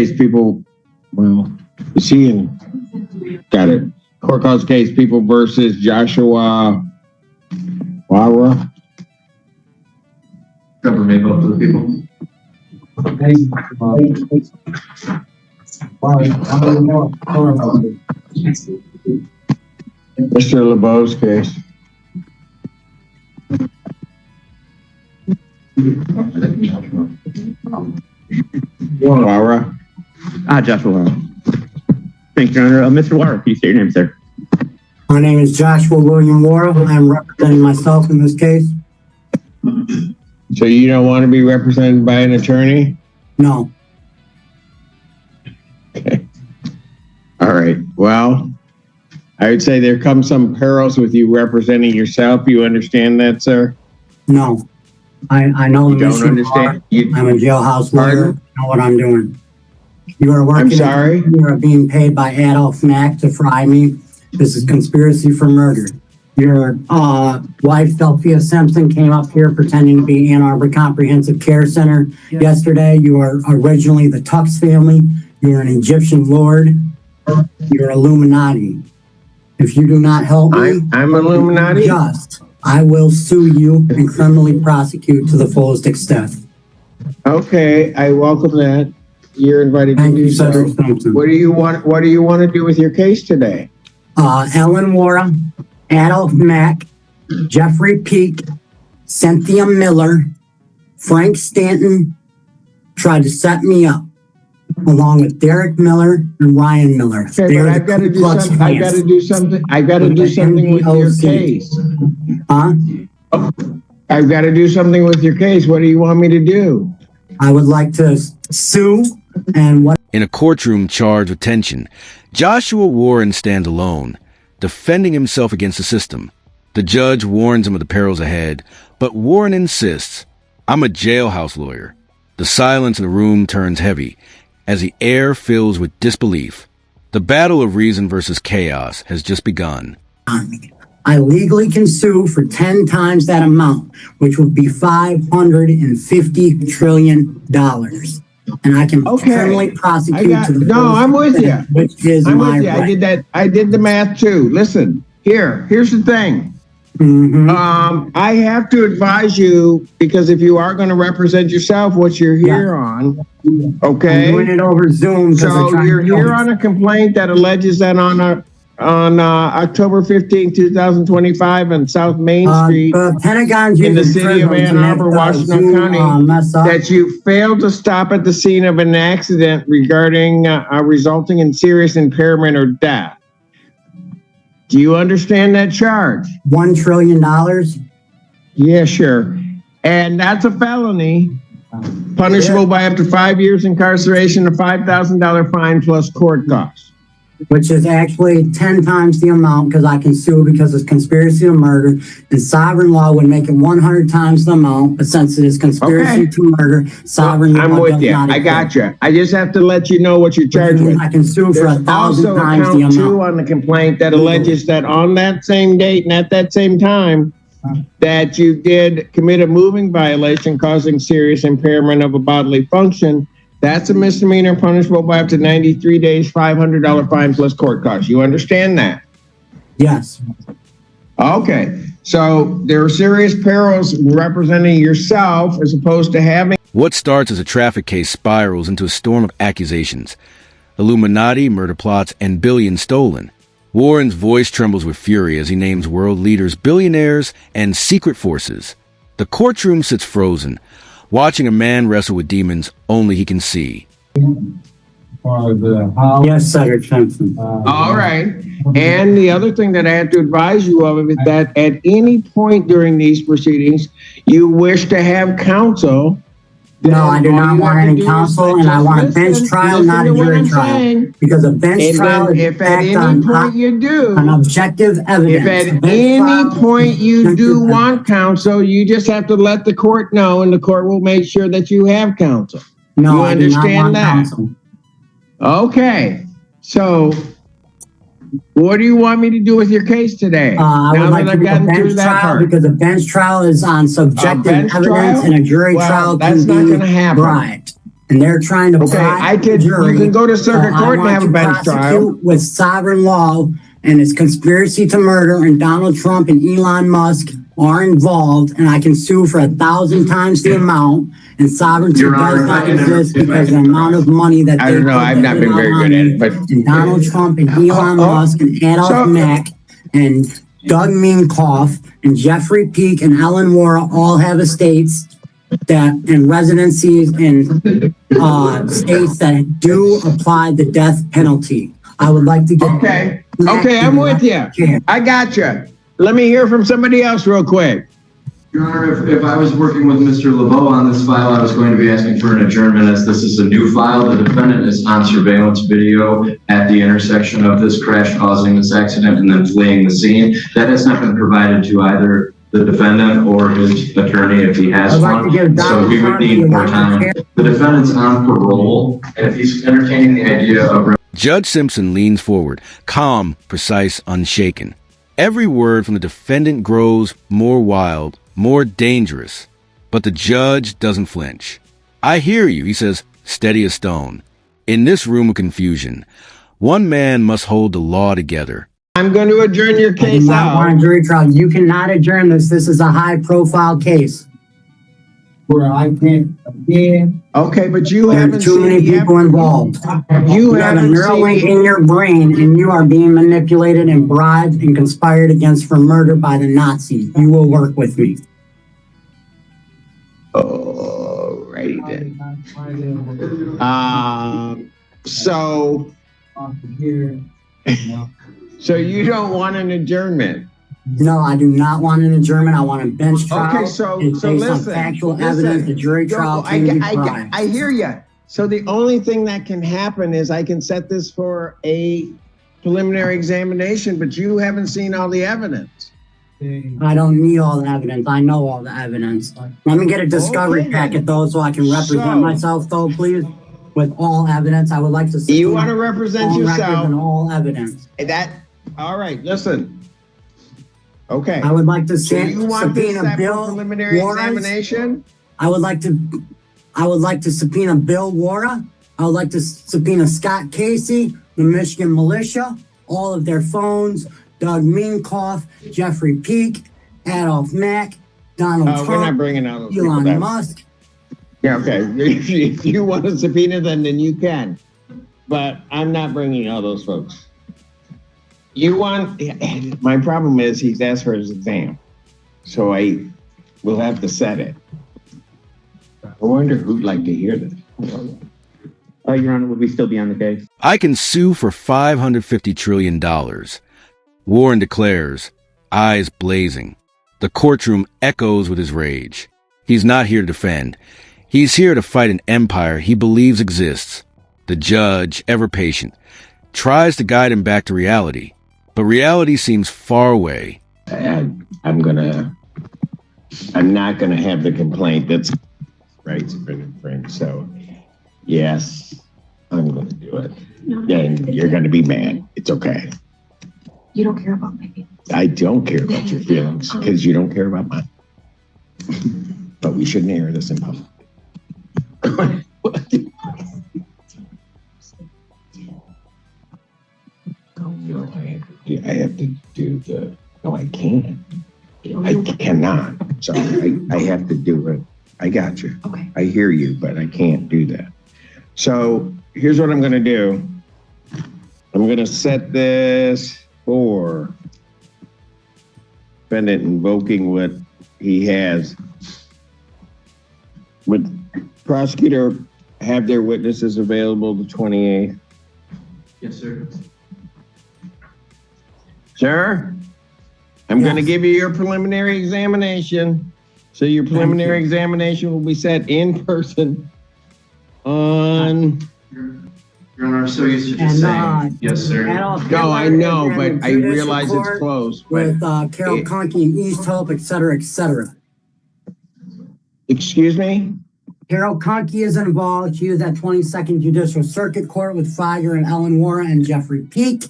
case people, well, is he in? Got it. Court cause case people versus Joshua Wara. Cover me both of the people. Mr. LeBeau's case. Wara. Joshua Wara. Thank you, Your Honor. Mr. Wara, can you state your name, sir? My name is Joshua William Wara. I'm representing myself in this case. So you don't want to be represented by an attorney? No. Okay. All right. Well, I would say there come some perils with you representing yourself. You understand that, sir? No. I know You don't understand? I'm a jailhouse lawyer. I know what I'm doing. You are working. I'm sorry? You are being paid by Adolf Mack to fry me. This is conspiracy for murder. Your wife, Delphia Simpson, came up here pretending to be Ann Arbor Comprehensive Care Center yesterday. You are originally the Tux family. You're an Egyptian lord. You're Illuminati. If you do not help me, I'm Illuminati? I will sue you and criminally prosecute to the fullest extent. Okay, I welcome that. You're invited to do so. What do you want? What do you want to do with your case today? Ellen Wara, Adolf Mack, Jeffrey Peak, Cynthia Miller, Frank Stanton tried to set me up, along with Derek Miller and Ryan Miller. Okay, but I've got to do something. I've got to do something. I've got to do something with your case. Huh? I've got to do something with your case. What do you want me to do? I would like to sue and what? In a courtroom charged with tension, Joshua Warren stands alone, defending himself against the system. The judge warns him of the perils ahead, but Warren insists, "I'm a jailhouse lawyer." The silence in the room turns heavy as the air fills with disbelief. The battle of reason versus chaos has just begun. I legally can sue for 10 times that amount, which would be $550 trillion. And I can criminally prosecute to the No, I'm with you. Which is I'm my with you. right. I did the math too. Listen, here's the thing. I have to advise you, because if you are going to represent yourself, what you're here on, okay? I'm doing it over Zoom. So you're here on a complaint that alleges that on October 15, 2025 on South Main Street Pentagon's in the city of Ann Arbor, Washington County, that you failed to stop at the scene of an accident regarding resulting in serious impairment or death. Do you understand that charge? $1 trillion? Yeah, sure. And that's a felony, punishable by up to 5 years incarceration, a $5,000 fine plus court costs. Which is actually 10 times the amount, because I can sue because it's conspiracy to murder, and sovereign law would make it 100 times the amount, but since it is conspiracy to murder, sovereign law I'm with you. I got you. I just have to let you know what you're charged with. I can sue for 1,000 times the amount. Also, on the complaint that alleges that on that same date and at that same time, that you did commit a moving violation causing serious impairment of a bodily function. That's a misdemeanor punishable by up to 93 days, $500 fine plus court costs. You understand that? Yes. Okay. So there are serious perils representing yourself as opposed to having. What starts as a traffic case spirals into a storm of accusations. Illuminati, murder plots, and billions stolen. Warren's voice trembles with fury as he names world leaders, billionaires, and secret forces. The courtroom sits frozen, watching a man wrestle with demons only he can see. Yes, Judge Simpson. All right. And the other thing that I had to advise you of is that at any point during these proceedings, you wish to have counsel. No, I do not want any counsel, and I want a bench trial, not a jury trial. Because a bench trial is backed on objective evidence. If at any point you do want counsel, you just have to let the court know, and the court will make sure that you have counsel. No, you I do not understand want that? counsel. Okay. So what do you want me to do with your case today? I would like to do a bench trial because a bench trial is on subjective evidence, and a jury trial that's not going to happen. Right. and they're trying to Okay, bribe the jury. you can go to circuit So court and I have a want to bench trial. prosecute with sovereign law and it's conspiracy to murder, and Donald Trump and Elon Musk are involved, and I can sue for 1,000 times the amount, and sovereignty Your does Honor, not if I can exist interrupt- because the amount of money that I they don't know, put I've not been very good at it, but. and Donald Trump and Elon Musk and Adolf So- Mack and Doug Minkoff and Jeffrey Peake and Ellen Wara all have estates that and residencies in states that do apply the death penalty. I would like to get Okay, I'm with you. I got you. Let me hear from somebody else real quick. Your Honor, if I was working with Mr. LeBeau on this file, I was going to be asking for an adjournment as this is a new file. The defendant is on surveillance video at the intersection of this crash causing this accident and then fleeing the scene. That has not been provided to either the defendant or his attorney if he has I'd like to one. give So we would need more time. The defendant's on parole, and if he's entertaining the idea of Judge Simpson leans forward, calm, precise, unshaken. Every word from the defendant grows more wild, more dangerous. But the judge doesn't flinch. I hear you, he says, steady as stone. In this room of confusion, one man must hold the law together. I'm going to adjourn your I do case not want a out. jury trial. You cannot adjourn this. This is a high-profile case. Where I can't again. Okay, but you haven't There's too seen many the people involved. You You have a haven't Neuralink seen. in your brain, and you are being manipulated and bribed and conspired against for murder by the Nazis. You will work with me. Alrighty then. So you don't want an adjournment? No, I do not want an adjournment. I want a bench trial. Okay, so and based on listen. factual evidence, the jury trial can be tried. I hear you. So the only thing that can happen is I can set this for a preliminary examination, but you haven't seen all the evidence. I don't need all the evidence. I know all the evidence. Let me get a discovery Okay, packet though, so I can represent So- myself though, please, with all evidence. I would like to see You want to represent phone records yourself? and all evidence. All right, listen. Okay. I would like to So you want this subpoena set for Bill preliminary Warren. examination? I would like to subpoena Bill Wara. I would like to subpoena Scott Casey, the Michigan militia, all of their phones, Doug Minkoff, Jeffrey Peake, Adolf Mack, Donald We're not Trump, bringing out those people. Elon Musk. Yeah, okay. If you want to subpoena them, then you can. But I'm not bringing all those folks. You want, my problem is he's asked for his exam. So I will have to set it. I wonder who'd like to hear this. Your Honor, would we still be on the case? I can sue for $550 trillion. Warren declares, eyes blazing. The courtroom echoes with his rage. He's not here to defend. He's here to fight an empire he believes exists. The judge, ever patient, tries to guide him back to reality. But reality seems far away. I'm not gonna have the complaint that's rights have been infringed. So yes, I'm gonna do it. And you're gonna be mad. It's okay. You don't care about my feelings. I don't care about your feelings because you don't care about mine. But we shouldn't air this in public. I have to do the, no, I can't. I cannot. Sorry, I have to do it. I got you. Okay. I hear you, but I can't do that. So here's what I'm gonna do. I'm gonna set this for defendant invoking what he has. Would prosecutor have their witnesses available the 28th? Yes, sir. Sir, I'm gonna Yes. give you your preliminary examination. So your preliminary examination will be set in person on, Your Honor, I'm so used to just And saying, yes, sir. Adolf no, I Hitler know, is in but the I judicial realize it's court close. But with Carol it- Conkey and East Hope, et cetera, et cetera. Excuse me? Carol Conkey is involved. She was at 22nd Judicial Circuit Court with Feiger and Ellen Wara and Jeffrey Peake.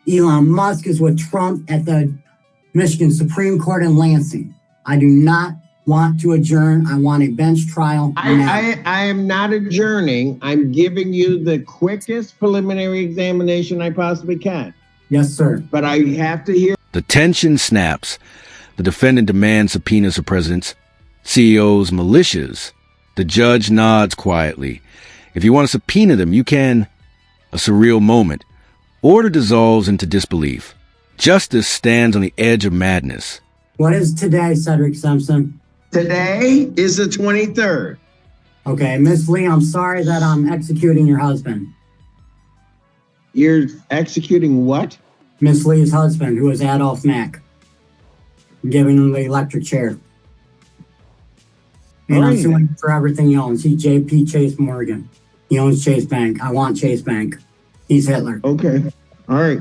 Elon Musk is with Trump at the Michigan Supreme Court in Lansing. I do not want to adjourn. I want a bench trial. I am not adjourning. I'm giving you the quickest preliminary examination I possibly can. Yes, sir. But I have to hear. The tension snaps. The defendant demands subpoenas of presidents, CEOs, militias. The judge nods quietly. If you want to subpoena them, you can. A surreal moment. Order dissolves into disbelief. Justice stands on the edge of madness. What is today, Cedric Simpson? Today is the 23rd. Okay, Miss Lee, I'm sorry that I'm executing your husband. You're executing what? Miss Lee's husband, who is Adolph Mack. I'm giving him the electric chair. And I'm suing him for everything he owns. He's JP Chase Morgan. He owns Chase Bank. I want Chase Bank. He's Hitler. Okay. All right.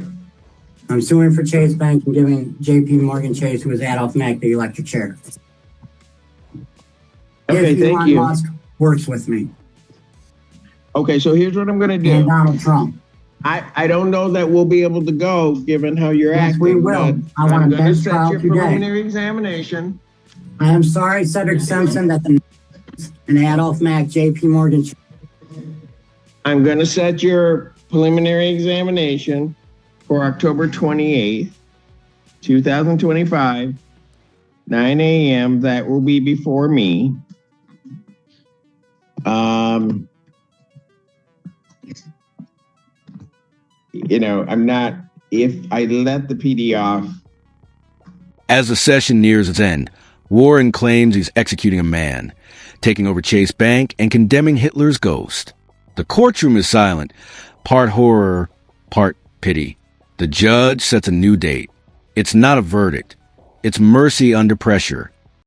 I'm suing for Chase Bank and giving JP Morgan Chase, who is Adolph Mack, the electric chair. Okay, if thank Elon you. Musk works with me. Okay, so here's what I'm going to And do. Donald Trump. I don't know that we'll be able to go given how you're Yes, acting. we will. but I want I'm a going to bench set trial your today. preliminary examination. I am sorry, Cedric Simpson, that the and Adolph Mack, JP Morgan. I'm going to set your preliminary examination for October 28th, 2025, 9 a.m. That will be before me. I'm not, if I let the PD off. As the session nears its end, Warren claims he's executing a man, taking over Chase Bank and condemning Hitler's ghost. The courtroom is silent, part horror, part pity. The judge sets a new date. It's not a verdict. It's mercy under pressure.